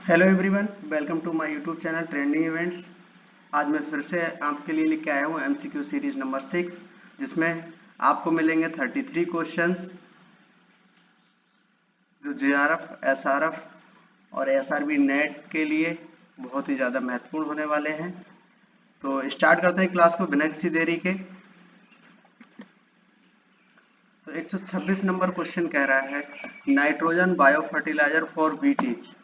Hello everyone, welcome to my YouTube channel trending events. आज मैं फिर से आपके लिए लेके आया हूँ एमसीक्यू सीरीज नंबर 6, जिसमें आपको मिलेंगे 33 क्वेश्चंस जो जेआरएफ, एसआरएफ और एसआरबी नेट के लिए बहुत ही ज़्यादा महत्वपूर्ण होने वाले हैं। तो स्टार्ट करते हैं क्लास को बिना किसी देरी के। तो 126 नंबर क्वेश्चन कह रहा है nitrogen bio fertiliser for wheat is.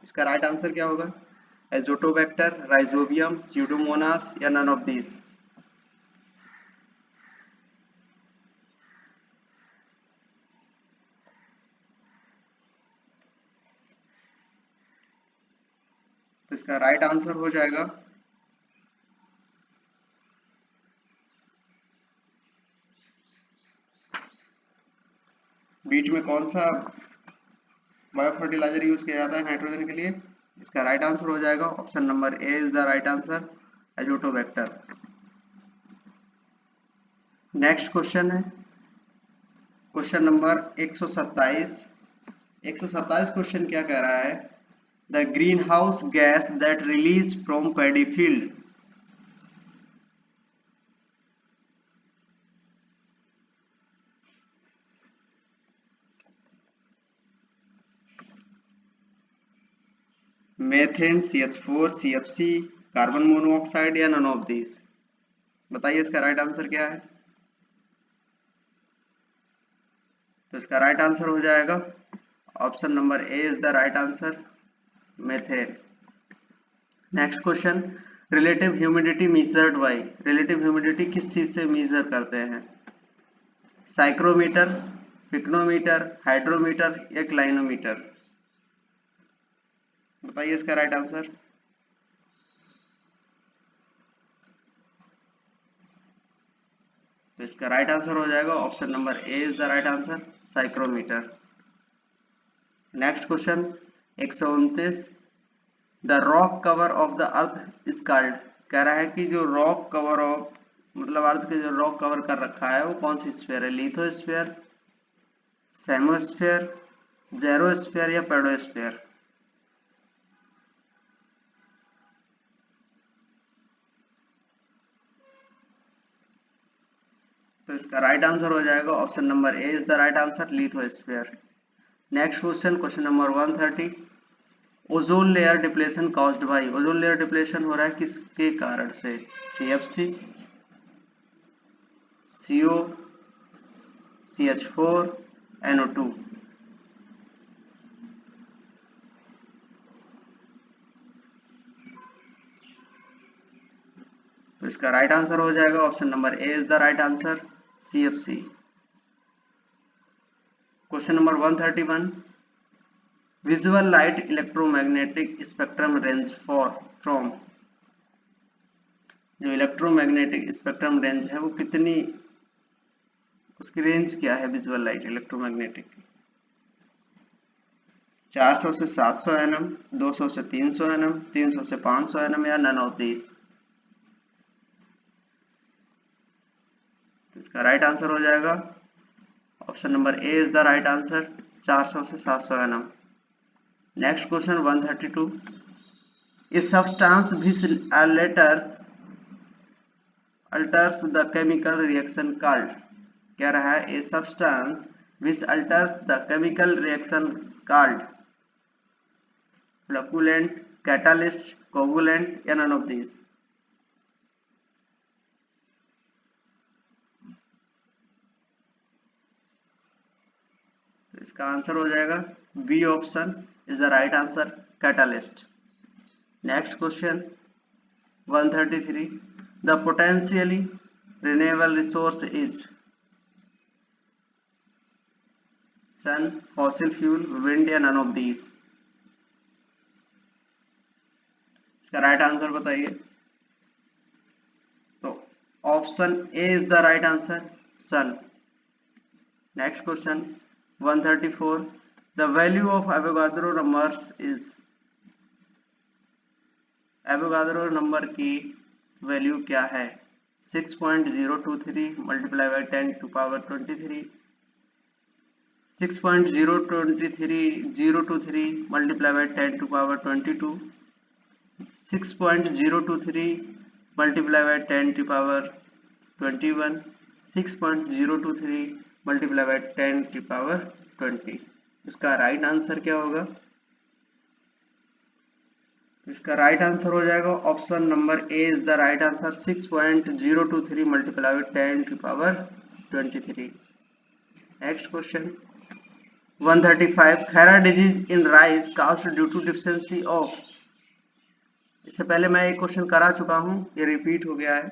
इसका राइट आंसर क्या होगा? एजोटोबैक्टर, राइजोबियम, स्यूडोमोनास या नन ऑफ दीज? तो इसका राइट आंसर हो जाएगा बीट में कौन सा बायो फर्टिलाइजर यूज किया जाता है नाइट्रोजन के लिए? इसका राइट आंसर हो जाएगा option number A is the right answer, Azotobacter. Next question है क्वेश्चन नंबर 127। 127 क्वेश्चन क्या कह रहा है? The green house gas that release from paddy field. Methane, CH4, CFC, carbon monoxide या नन ऑफ दीज? बताइए इसका राइट आंसर क्या है? तो इसका राइट आंसर हो जाएगा option number A is the right answer, methane. Next question, relative humidity measured by. Relative humidity किस चीज से मेजर करते हैं? साइक्रोमीटर, पिक्नोमीटर, हाइड्रोमीटर या क्लाइनोमीटर? बताइए इसका राइट आंसर। तो इसका राइट आंसर हो जाएगा option number A is the right answer, psychrometer. Next question 129, the rock cover of the earth is called. कह रहा है कि जो रॉक कवर ऑफ मतलब अर्थ के जो रॉक कवर कर रखा है वो कौन सी स्फीयर है? लिथोस्फीयर, सेमोस्फीयर, जेरोस्फीयर या पेडोस्फीयर? तो इसका राइट आंसर हो जाएगा option number A is the right answer, lithosphere. Next question, question number 130, ozone layer depletion caused by. Ozone layer depletion हो रहा है किसके कारण से? CFC, CO, CH4, NO2? तो इसका राइट आंसर हो जाएगा option number A is the right answer, CFC। Question number 131, visual light electromagnetic spectrum range for from. जो इलेक्ट्रोमैग्नेटिक स्पेक्ट्रम रेंज है वो कितनी, उसकी रेंज क्या है विजुअल लाइट इलेक्ट्रोमैग्नेटिक की? 400 से 700 nm, 200 से 300 nm, 300 से 500 nm या नन ऑफ दीज? इसका राइट आंसर हो जाएगा option number A is the right answer, 400 से 700 nm। Next question 132, a substance which alters the chemical reaction called। कह रहा है a substance which alters the chemical reaction called flocculant, catalyst, coagulant या none of these? तो इसका answer हो जाएगा B option is the right answer, catalyst. Next question 133, the potentially renewable resource is sun, fossil fuel, wind या none of these? इसका right answer बताइए। तो option A is the right answer, sun. Next question 134, the value of Avogadro numbers is। Avogadro number की value क्या है? 6.023 multiply by 10 to power 23, 6.023 multiplied by 10 to power 22, 6.023 multiplied by 10 to power 21, 6.023 multiplied by 10 to power 20। इसका right answer क्या होगा? इसका right answer हो जाएगा option number A is the right answer, 6.023 multiply by 10 to power 23। Next question 135 Khaira disease in rice caused due to deficiency of. इससे पहले मैं एक क्वेश्चन करा चुका हूं, ये रिपीट हो गया है।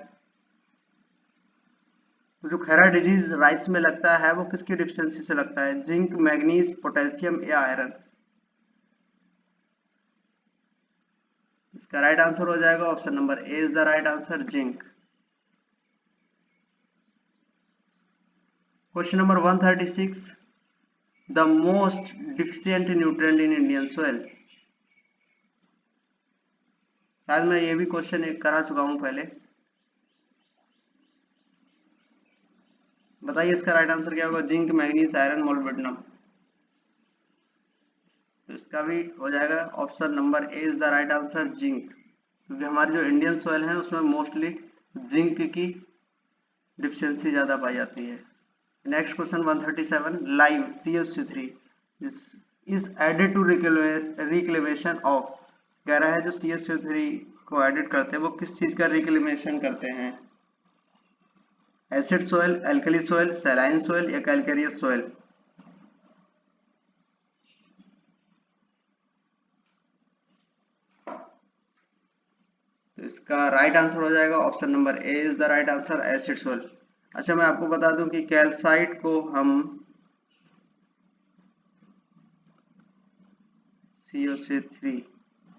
तो जो खैरा डिजीज राइस में लगता है वो किसकी डिफिशियंसी से लगता है? जिंक, मैग्नीज, पोटेशियम या आयरन? इसका राइट आंसर हो जाएगा option number A is the right answer, zinc. Question number 136 the most deficient nutrient in Indian soil. शायद मैं ये भी क्वेश्चन एक करा चुका हूं पहले। बताइए इसका राइट आंसर क्या होगा? Zinc, manganese, iron, molybdenum. तो इसका भी हो जाएगा option number A is the right answer, zinc, क्योंकि हमारी जो इंडियन सॉइल है उसमें मोस्टली जिंक की डिफिशियंसी ज्यादा पाई जाती है। Next question 137 lime CuC3 is added to reclamation of. कह रहा है जो CuC3 को एडिट करते हैं वो किस चीज का रिक्लेमेशन करते हैं? Acid soil, alkali soil, saline soil या कैल्केरियस सॉइल? तो इसका राइट आंसर हो जाएगा option number A is the right answer, acid soil. अच्छा, मैं आपको बता दूं कि कैल्साइट को हम CuC3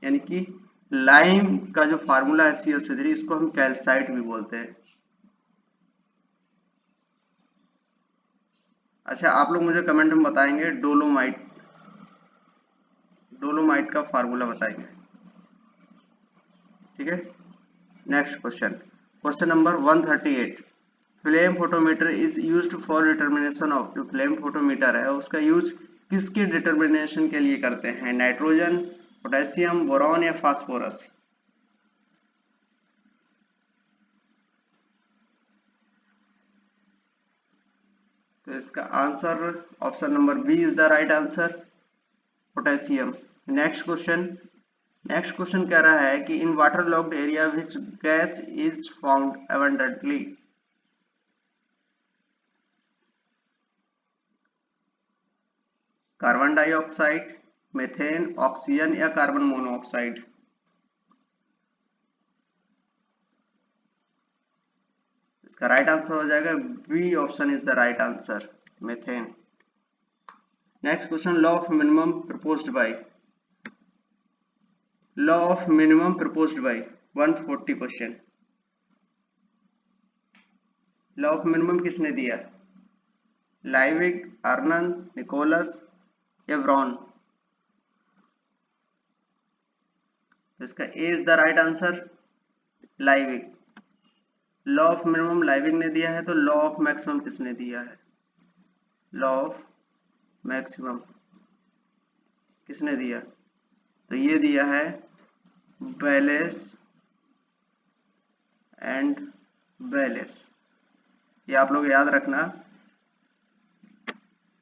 यानी कि लाइम का जो फार्मूला है CuC3, इसको हम कैल्साइट भी बोलते हैं। अच्छा, आप लोग मुझे कमेंट में बताएंगे डोलोमाइट का फार्मूला बताएंगे, ठीक है। Next question number 138 flame photometer is used for determination of. जो फ्लेम फोटोमीटर है उसका यूज किसके डिटर्मिनेशन के लिए करते हैं? नाइट्रोजन, पोटेशियम, बोरॉन या फास्फोरस? तो इसका answer option number B is the right answer, potassium. Next question कह रहा है कि in waterlogged area which gas is found abundantly. Carbon dioxide, methane, oxygen या कार्बन मोनोऑक्साइड? इसका राइट आंसर हो जाएगा B option is the right answer, methane. Next question law of minimum proposed by. Law of minimum proposed by 140 question. Law of minimum किसने दिया? Liebig, Arnon, Nicholas या Brown? तो इसका A is the right answer, Liebig. Law of minimum Liebig ने दिया है, तो law of maximum किसने दिया है? लॉ ऑफ मैक्सिमम किसने दिया? तो ये दिया है बेलेस एंड बेलेस, ये आप लोग याद रखना।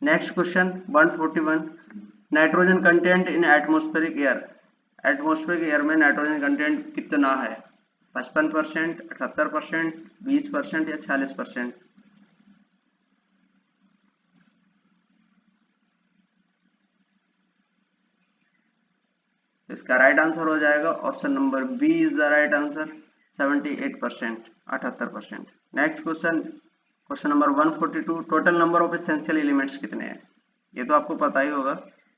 Next question 141 nitrogen content in atmospheric air. Atmospheric air में नाइट्रोजन कंटेंट कितना है? 55%, 78%, 20% या 40%? इसका राइट आंसर हो जाएगा option number B is the right answer, 78%, 78%। Next question number 142 total number of essential elements कितने हैं? ये तो आपको पता ही होगा,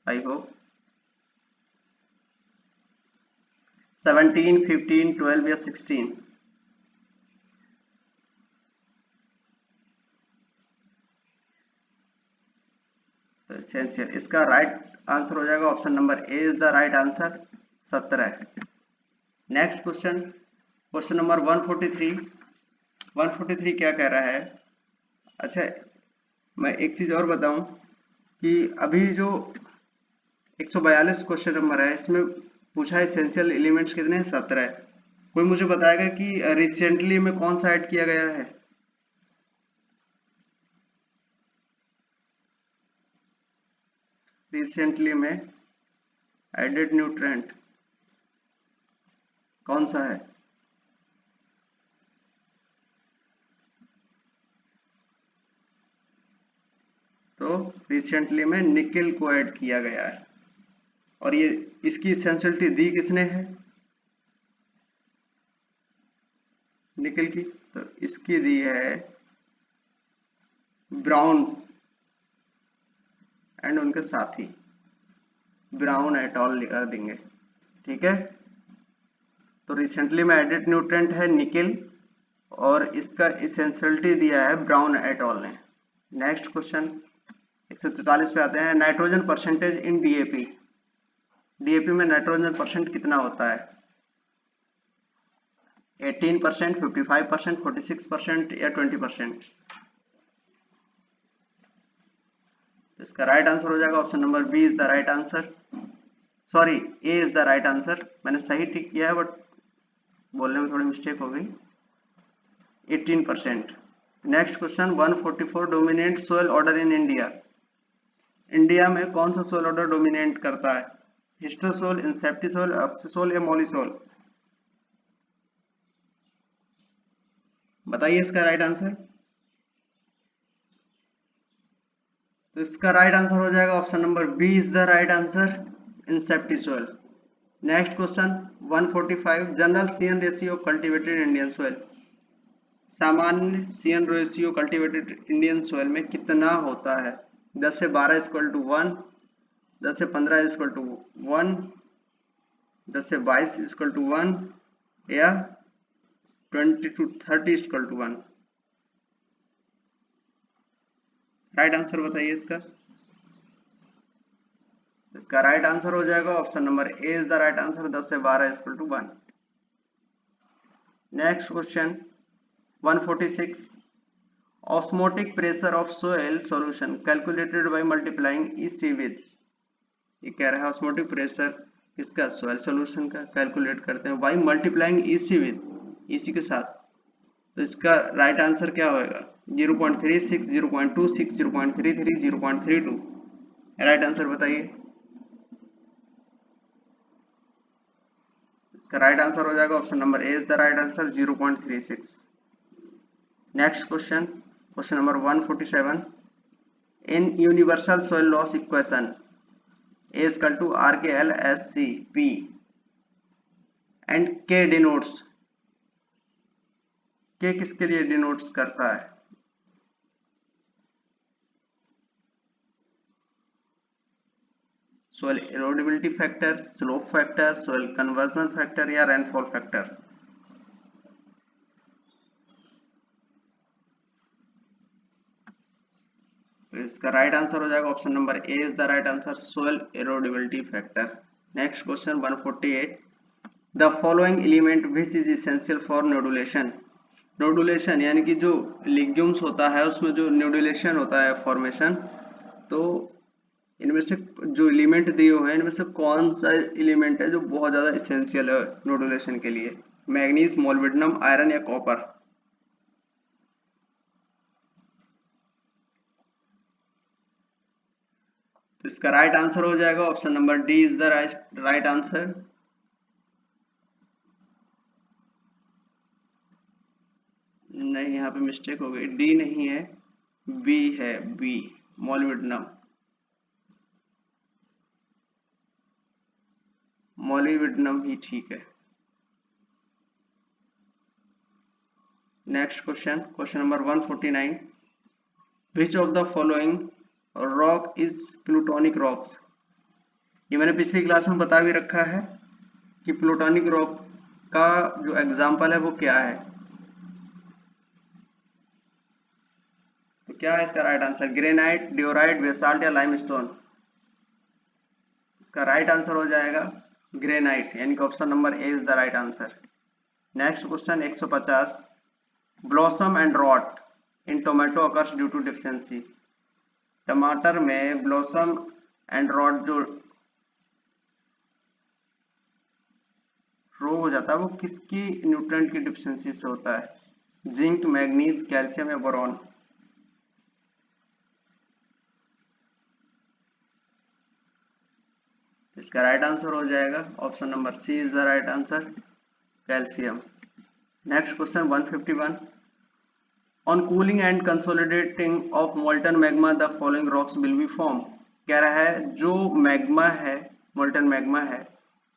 आई होप। 17, 15, 12 या 16? तो एसेंशियल, इसका राइट आंसर हो जाएगा option number A is the right answer, 17। Next question number 143 क्या कह रहा है? अच्छा, मैं एक चीज और बताऊं, कि अभी जो 142 क्वेश्चन नंबर है इसमें पूछा है एसेंशियल एलिमेंट्स कितने हैं, 17। कोई मुझे बताएगा कि रिसेंटली में कौन सा ऐड किया गया है? रिसेंटली में एडेड न्यूट्रेंट कौन सा है? तो रिसेंटली में निकेल को ऐड किया गया है। और ये इसकी एसेंशियलिटी दी किसने है? निकेल की। तो इसकी दी है ब्राउन एंड उनके साथी, ब्राउन एट ऑल कर देंगे। ठीक है, तो रिसेंटली में एडेड न्यूट्रेंट है निकेल और इसका एसेंशियलिटी दिया है ब्राउन एट ऑल ने। नेक्स्ट क्वेश्चन 143 पे आते हैं। Nitrogen percentage in DAP, DAP में नाइट्रोजन परसेंट कितना होता है? 18%, 55%, 46% या 20%? इसका राइट आंसर हो जाएगा option number B is the right answer. Sorry, A is the right answer. मैंने सही टिक किया है बट बोलने में थोड़ी मिस्टेक हो गई। 18%। Next question 144 dominant soil order in India, India में कौन सा सोयल ऑर्डर डोमिनेट करता है? हिस्टोसोल, इंसेप्टिसोल, ऑक्सीसोल या मोलिसोल? बताइए इसका राइट आंसर। तो इसका राइट आंसर हो जाएगा option number B is the right answer, inceptisol. Next question 145 general CN ratio cultivated Indian soil, सामान्य CN ratio cultivated Indian soil में कितना होता है? 10 से 12 इक्वल टू 1, 10 से 15 इक्वल टू 1, 10 से 22 इक्वल टू 1 या 20 to 30 equal to 1? Right answer बताइए इसका। इसका राइट आंसर हो जाएगा option number A is the right answer, 10 से 12 equal to 1। Next question 146 osmotic pressure of soil solution calculated by multiplying EC with, ये कह रहा है ऑस्मोटिक प्रेशर किसका? सोयल सॉल्यूशन का कैलकुलेट करते हैं by multiplying EC with, EC के साथ। तो इसका राइट आंसर क्या होगा? 0.36, 0.26, 0.33, 0.32? राइट आंसर बताइए। इसका राइट आंसर हो जाएगा option number A is the right answer, 0.36। Next question, question number 147 in universal soil loss equation A is equal to RKLSC P and K denotes, K किसके लिए denotes करता है? Soil erodibility factor, slope factor, soil conversion factor या rainfall factor? तो इसका right answer हो जाएगा option number A is the right answer, soil erodibility factor. Next question 148 the following element which is essential for nodulation, nodulation यानी कि जो legumes होता है उसमें जो नोडुलेशन होता है फॉर्मेशन, तो इनमें से जो एलिमेंट दिए हुए हैं इनमें से कौन सा एलिमेंट है जो बहुत ज्यादा इसेंशियल है नोडुलेशन के लिए? मैग्नीज, मोलिब्डेनम, आयरन या कॉपर? तो इसका राइट आंसर हो जाएगा option number D is the right answer. नहीं, यहाँ पे मिस्टेक हो गई, डी नहीं है, बी है, बी मोलिब्डेनम, मोलिब्डेनम ही ठीक है। Next question, question number 149 which of the following rock is plutonic rocks, ये मैंने पिछली क्लास में बता भी रखा है कि प्लूटोनिक रॉक का जो एग्जाम्पल है वो क्या है। तो क्या है इसका right answer? Granite, diorite, basalt या लाइमस्टोन? इसका राइट आंसर हो जाएगा ग्रेनाइट, यानी कि option number A is the right answer. Next question 150 blossom end rot in tomato occurs due to deficiency, टमाटर में ब्लॉसम एंड रॉट जो रोग हो जाता है वो किसकी न्यूट्रिएंट की डिफिशियंसी से होता है? जिंक, मैग्नीज, कैल्शियम या बोरॉन? इसका राइट आंसर हो जाएगा option number C is the right answer, calcium. Next question 151, on cooling and consolidating of molten magma the following rocks will be form. कह रहा है जो मैग्मा है, मोल्टन मैग्मा है,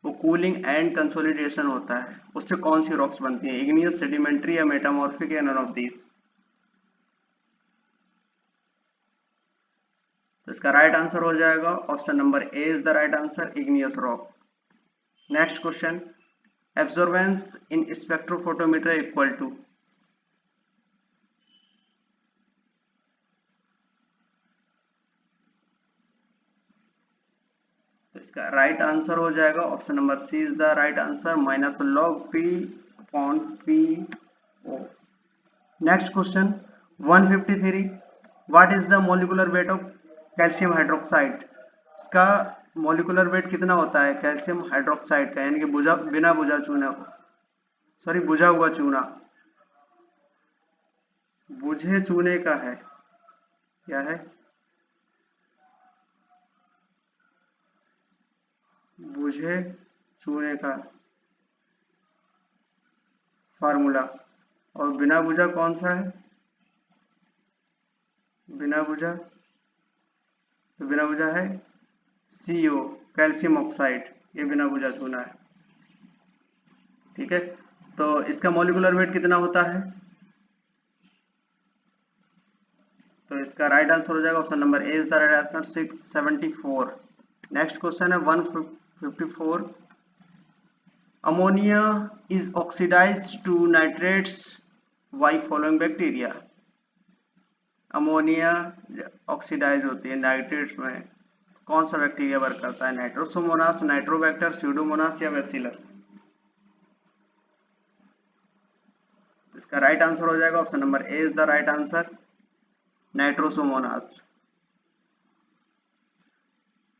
वो कूलिंग एंड कंसोलिडेशन होता है, उससे कौन सी रॉक्स बनती है? इग्नियस, सेडिमेंट्री या मेटामॉर्फिक या नन ऑफ दीज? तो इसका राइट आंसर हो जाएगा option number A is the right answer, igneous rock. Next question, absorbance in spectrophotometer equal to. तो इसका राइट आंसर हो जाएगा option number C is the right answer, minus log P upon P O. Next question 153, what is the molecular weight of calcium hydroxide? इसका molecular weight कितना होता है calcium hydroxide का, यानी कि बुझा बिना बुझा चूना, सॉरी बुझा हुआ चूना, बुझे चूने का है, क्या है? बुझे चूने का फार्मूला। और बिना बुझा कौन सा है? बिना बुझा, तो बिना बुझा है CO, कैल्शियम ऑक्साइड, ये बिना बुझा चूना है। ठीक है, तो इसका मॉलिक्यूलर वेट कितना होता है? तो इसका राइट आंसर हो जाएगा option number A is the right answer, 674। Next question है 154, ammonia is oxidized to nitrates by following bacteria. Ammonia oxidize होती है नाइट्रेट्स में, कौन सा बैक्टीरिया वर्क करता है? नाइट्रोसोमोनास, नाइट्रोबैक्टर, स्यूडोमोनास या बैसिलस? इसका राइट आंसर हो जाएगा option number A is the right answer, Nitrosomonas.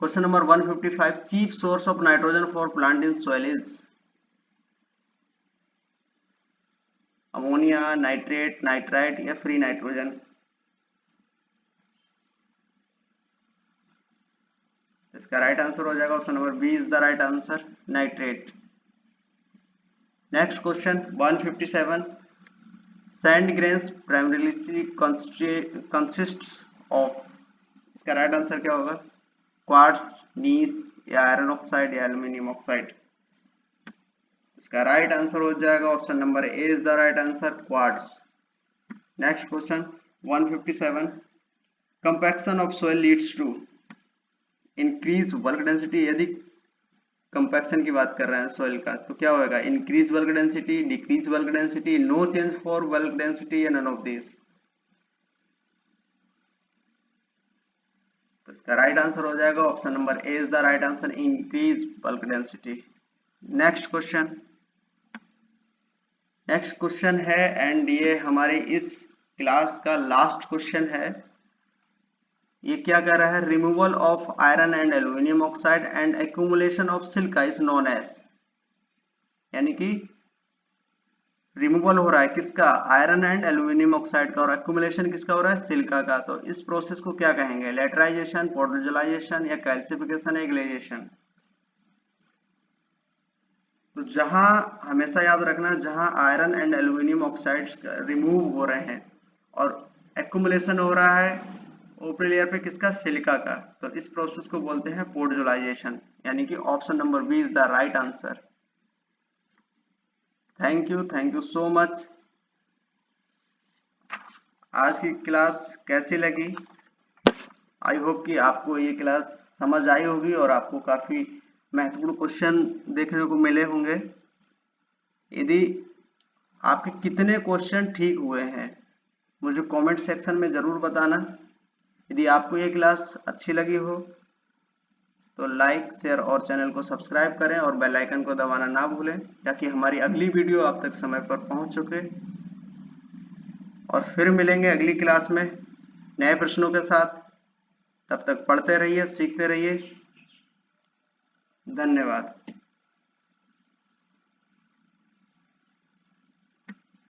Question number 155, chief source of nitrogen for plant in soil is. Ammonia, nitrate, nitrite या फ्री नाइट्रोजन? इसका right answer हो जाएगा option number B is the right answer, nitrate. Next question 157, sand grains primarily consists of. इसका right answer क्या होगा? Quartz, gneiss या iron oxide या aluminium oxide? इसका राइट आंसर हो जाएगा option number A is the right answer, quartz. Next question 157, compaction of soil leads to increase bulk density. यदि compaction की बात कर रहे हैं सॉइल का, तो क्या होगा? Increase bulk density, decrease bulk density, no change for bulk density या नन ऑफ दिस? तो इसका राइट आंसर हो जाएगा option number A is the right answer, increase bulk density. Next question है एंड ये हमारे इस क्लास का लास्ट क्वेश्चन है। ये क्या कह रहा है? Removal of iron and aluminium oxide and accumulation of silica is known as. यानी कि रिमूवल हो रहा है किसका? आयरन एंड एल्यूमिनियम ऑक्साइड का, और एक्यूमुलेशन किसका हो रहा है? सिलिका का। तो इस प्रोसेस को क्या कहेंगे? लेटराइजेशन, पोर्टोजलाइजेशन या कैल्सिफिकेशन या ग्लेजिएशन? तो जहां हमेशा याद रखना, जहां iron and aluminium oxides remove हो रहे हैं और एक्यूमुलेशन हो रहा है ऊपरी लेयर पे किसका? सिलिका का, तो इस प्रोसेस को बोलते हैं पोर्टोजलाइजेशन। यानी कि option number B is the right answer. Thank you so much. आज की क्लास कैसी लगी? आई होप कि आपको ये क्लास समझ आई होगी और आपको काफी महत्वपूर्ण क्वेश्चन देखने को मिले होंगे। यदि आपके कितने क्वेश्चन ठीक हुए हैं मुझे कमेंट सेक्शन में जरूर बताना। यदि आपको ये क्लास अच्छी लगी हो तो लाइक, शेयर और चैनल को सब्सक्राइब करें और बेल आइकन को दबाना ना भूलें, ताकि हमारी अगली वीडियो आप तक समय पर पहुंच सके। और फिर मिलेंगे अगली क्लास में नए प्रश्नों के साथ। तब तक पढ़ते रहिए, सीखते रहिए। धन्यवाद।